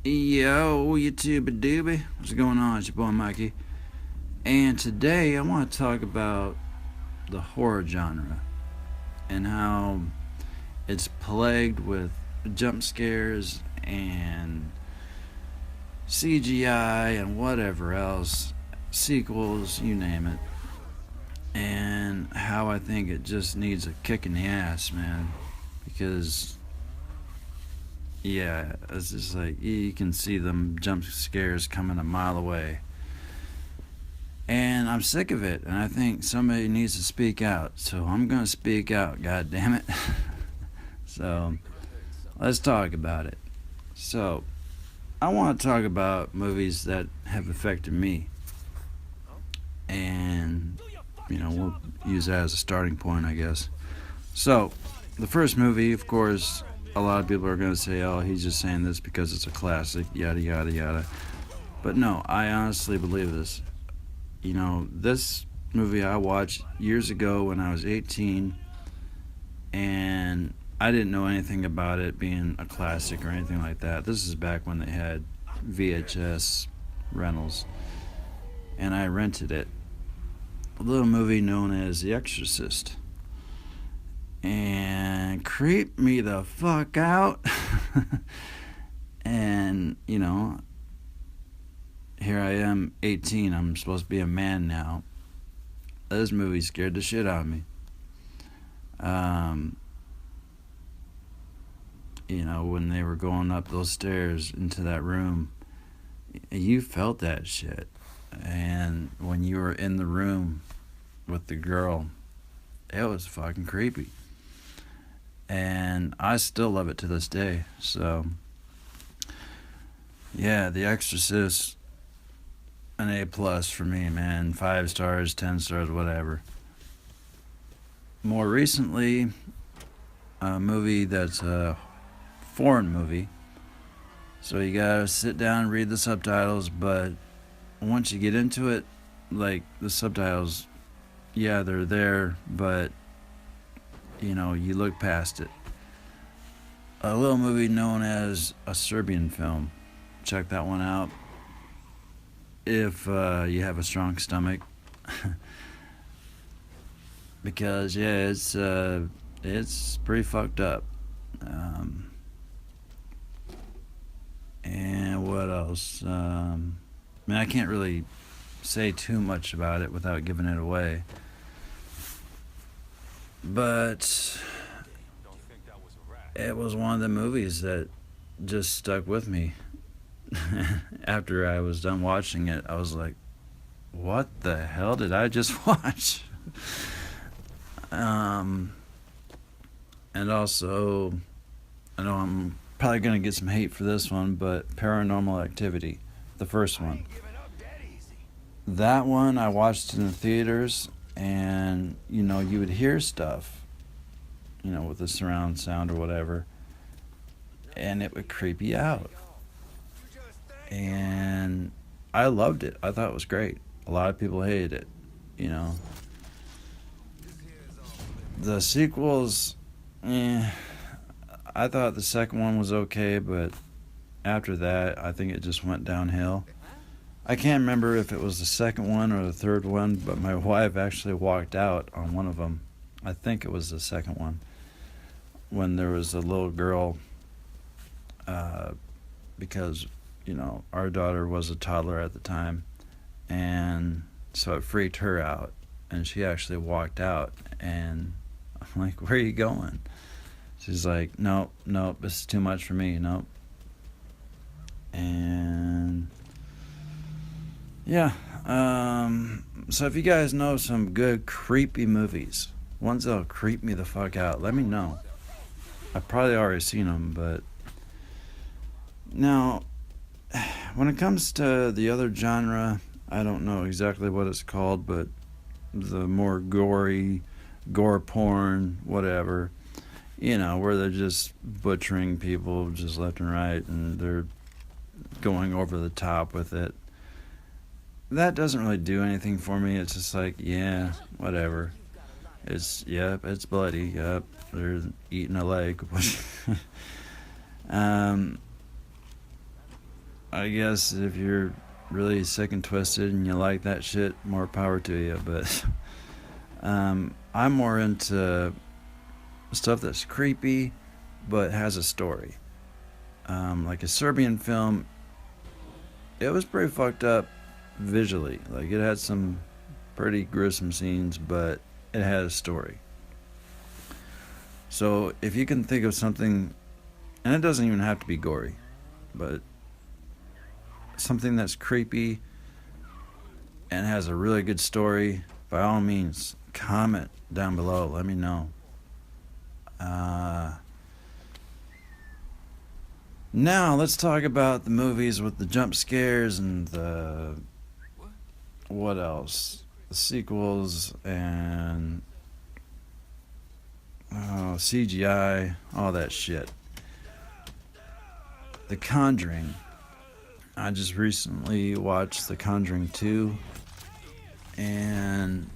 Yo, YouTube doobie. What's going on? It's your boy Mikey. And today I want to talk about the horror genre and how it's plagued with jump scares and CGI and whatever else, sequels, you name it. And how I think it just needs a kick in the ass, man. Because yeah, it's just like you can see them jump scares coming a mile away. And I'm sick of it, and I think somebody needs to speak out. So I'm gonna speak out, god damn it. So let's talk about it. So I want to talk about movies that have affected me. And we'll use that as a starting point, I guess. So the first movie, of course, a lot of people are going to say, oh, he's just saying this because it's a classic, yada, yada, yada. But no, I honestly believe this. This movie I watched years ago when I was 18, and I didn't know anything about it being a classic or anything like that. This is back when they had VHS rentals, and I rented it. A little movie known as The Exorcist. And creeped me the fuck out. And, here I am, 18. I'm supposed to be a man now. This movie scared the shit out of me. When they were going up those stairs into that room, you felt that shit. And when you were in the room with the girl, it was fucking creepy. And I still love it to this day. So, yeah, The Exorcist, an A plus for me, man. 5 stars, 10 stars, whatever. More recently, a movie that's a foreign movie. So you gotta sit down and read the subtitles, but once you get into it, like the subtitles, yeah, they're there, but you look past it. A little movie known as a Serbian film. Check that one out if you have a strong stomach. Because yeah, it's pretty fucked up. And what else? I can't really say too much about it without giving it away. But it was one of the movies that just stuck with me. After I was done watching it, I was like, what the hell did I just watch? And also, I know I'm probably going to get some hate for this one, but Paranormal Activity, the first one. That one I watched in the theaters, and you would hear stuff, with the surround sound or whatever, and it would creep you out. And I loved it. I thought it was great. A lot of people hated it, The sequels, I thought the second one was okay, but after that, I think it just went downhill. I can't remember if it was the second one or the third one, but my wife actually walked out on one of them. I think it was the second one, when there was a little girl, because, our daughter was a toddler at the time, and so it freaked her out, and she actually walked out, and I'm like, where are you going? She's like, nope, this is too much for me, nope. And yeah, so if you guys know some good creepy movies, ones that'll creep me the fuck out, let me know. I've probably already seen them, but now, when it comes to the other genre, I don't know exactly what it's called, but the more gore porn, whatever, where they're just butchering people just left and right, and they're going over the top with it. That doesn't really do anything for me. It's just like, yeah, whatever. It's bloody. Yep, they're eating a leg. I guess if you're really sick and twisted and you like that shit, more power to you. But I'm more into stuff that's creepy but has a story. Like a Serbian film, it was pretty fucked up visually. Like it had some pretty gruesome scenes, but it had a story. So if you can think of something, and it doesn't even have to be gory, but something that's creepy and has a really good story, by all means, comment down below. Let me know. Now let's talk about the movies with the jump scares and the what else? The sequels and CGI, all that shit. The Conjuring. I just recently watched The Conjuring 2, and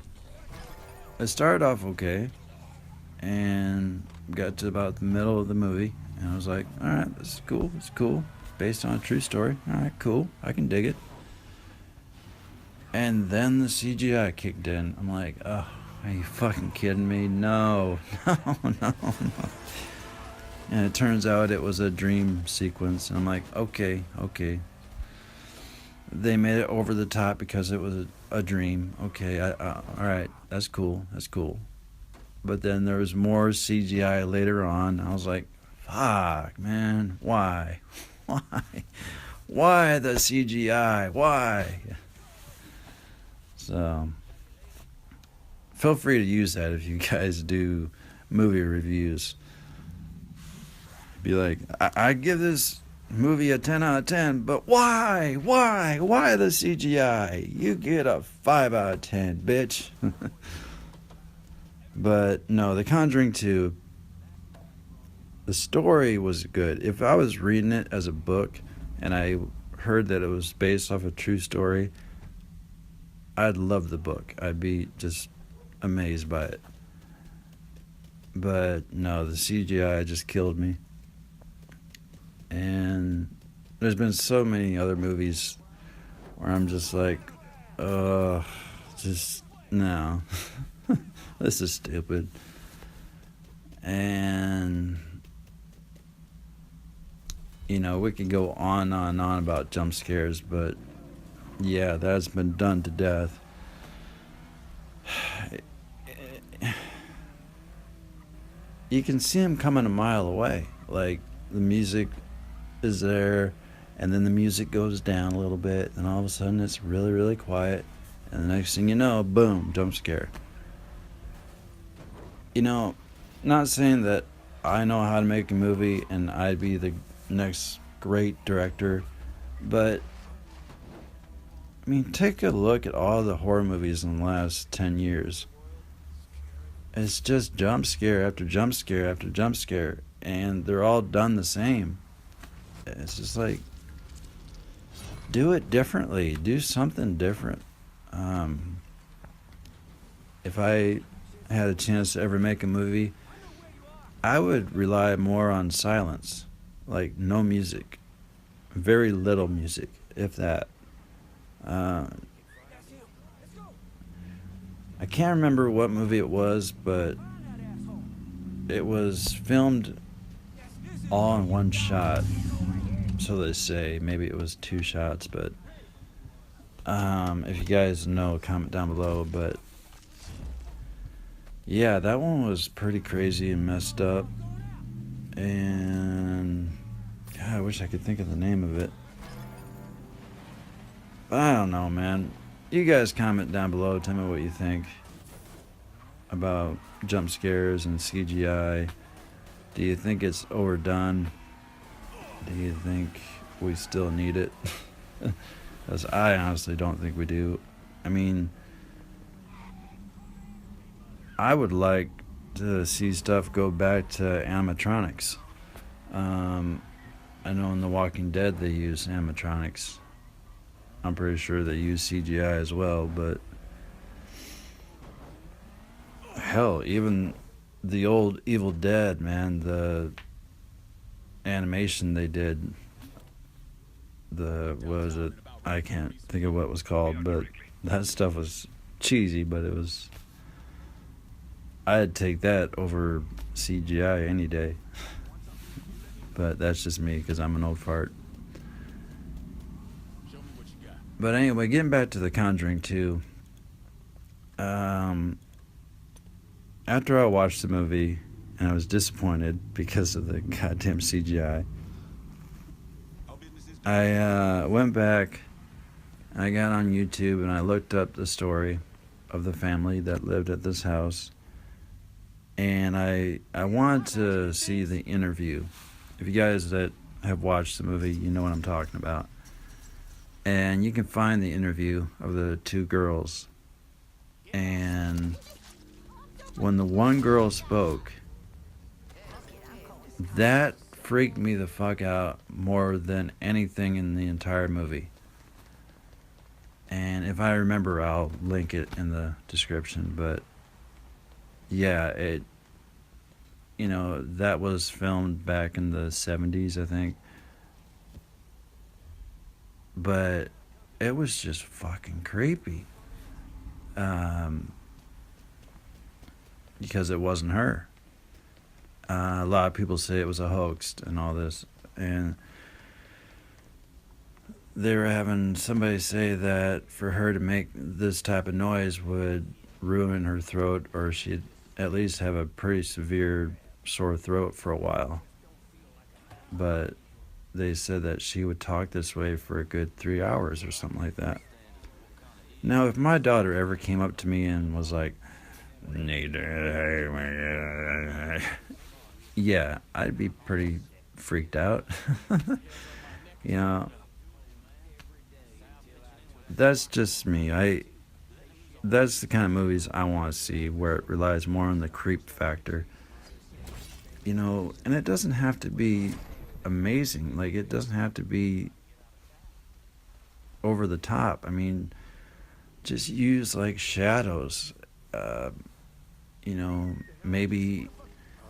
it started off okay, and got to about the middle of the movie, and I was like, alright, this is cool, it's cool, based on a true story, alright, cool, I can dig it. And then the CGI kicked in. I'm like, oh, are you fucking kidding me? No. And it turns out it was a dream sequence, and I'm like, okay. They made it over the top because it was a dream. Okay, alright, that's cool. But then there was more CGI later on. I was like, fuck, man, why? Why the CGI? Why? So, feel free to use that if you guys do movie reviews. Be like, I give this movie a 10 out of 10, but why the CGI? You get a 5 out of 10, bitch. But no, The Conjuring 2, the story was good. If I was reading it as a book and I heard that it was based off a true story, I'd love the book. I'd be just amazed by it. But no, the CGI just killed me. And there's been so many other movies where I'm just like, just no. This is stupid. And we could go on and on about jump scares, but yeah, that's been done to death. You can see them coming a mile away. Like, the music is there, and then the music goes down a little bit, and all of a sudden it's really, really quiet, and the next thing you know, boom, jump scare. Not saying that I know how to make a movie and I'd be the next great director, but I mean, take a look at all the horror movies in the last 10 years. It's just jump scare after jump scare after jump scare, and they're all done the same. It's just like, do it differently. Do something different. If I had a chance to ever make a movie, I would rely more on silence. Like, no music. Very little music, if that. I can't remember what movie it was, but it was filmed all in one shot. So they say. Maybe it was 2 shots, but if you guys know, comment down below. But yeah, that one was pretty crazy and messed up. And God, I wish I could think of the name of it. I don't know, man. You guys comment down below. Tell me what you think about jump scares and CGI. Do you think it's overdone? Do you think we still need it? Because I honestly don't think we do. I mean, I would like to see stuff go back to animatronics. I know in The Walking Dead they use animatronics. I'm pretty sure they use CGI as well, but hell, even the old Evil Dead, man, the animation they did, what was it? I can't think of what it was called, but that stuff was cheesy, but it was. I'd take that over CGI any day. But that's just me because I'm an old fart. But anyway, getting back to The Conjuring 2. After I watched the movie and I was disappointed because of the goddamn CGI, I went back and I got on YouTube and I looked up the story of the family that lived at this house. And I wanted to see the interview. If you guys that have watched the movie, you know what I'm talking about. And you can find the interview of the two girls. And when the one girl spoke, that freaked me the fuck out more than anything in the entire movie. And if I remember, I'll link it in the description. But yeah, that was filmed back in the 70s, I think. But it was just fucking creepy. Because it wasn't her. A lot of people say it was a hoax and all this. And they were having somebody say that for her to make this type of noise would ruin her throat, or she'd at least have a pretty severe sore throat for a while. But they said that she would talk this way for a good 3 hours or something like that. Now, if my daughter ever came up to me and was like, yeah, I'd be pretty freaked out. That's just me. That's the kind of movies I want to see, where it relies more on the creep factor. And it doesn't have to be amazing. Like, it doesn't have to be over the top. I mean, just use like shadows. Maybe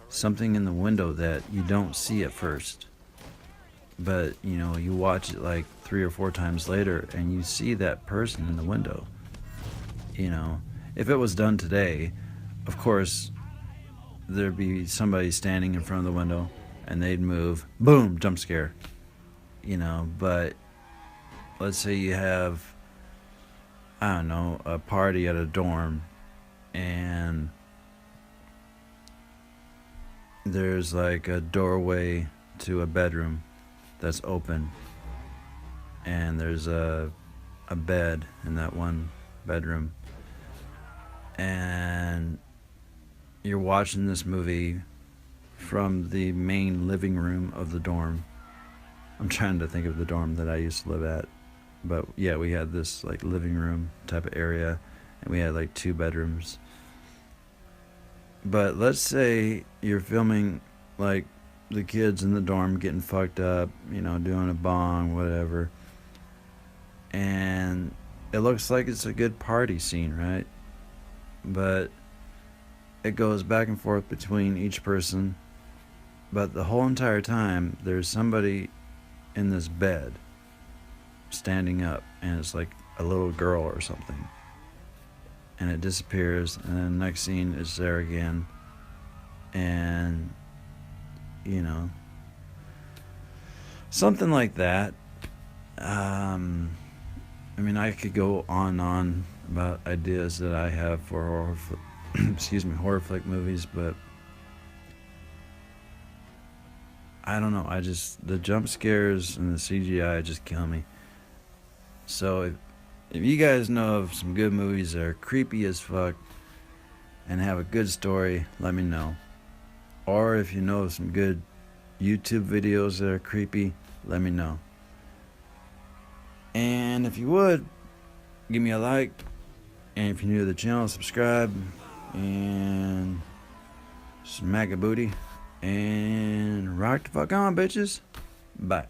something in the window that you don't see at first, but you watch it like 3 or 4 times later and you see that person in the window. If it was done today, of course there'd be somebody standing in front of the window and they'd move, boom, jump scare. But let's say you have, I don't know, a party at a dorm, and there's like a doorway to a bedroom that's open, and there's a bed in that one bedroom, and you're watching this movie from the main living room of the dorm. I'm trying to think of the dorm that I used to live at. But yeah, we had this like living room type of area, and we had like 2 bedrooms. But let's say you're filming like the kids in the dorm getting fucked up, doing a bong, whatever. And it looks like it's a good party scene, right? But it goes back and forth between each person. But the whole entire time, there's somebody in this bed standing up, and it's like a little girl or something, and it disappears, and then the next scene it's there again, and something like that. I mean, I could go on and on about ideas that I have for horror flick movies, but I don't know. The jump scares and the CGI just kill me. So if you guys know of some good movies that are creepy as fuck and have a good story, let me know. Or if you know of some good YouTube videos that are creepy, let me know. And if you would, give me a like. And if you're new to the channel, subscribe. And smack a booty. And rock the fuck on, bitches. Bye.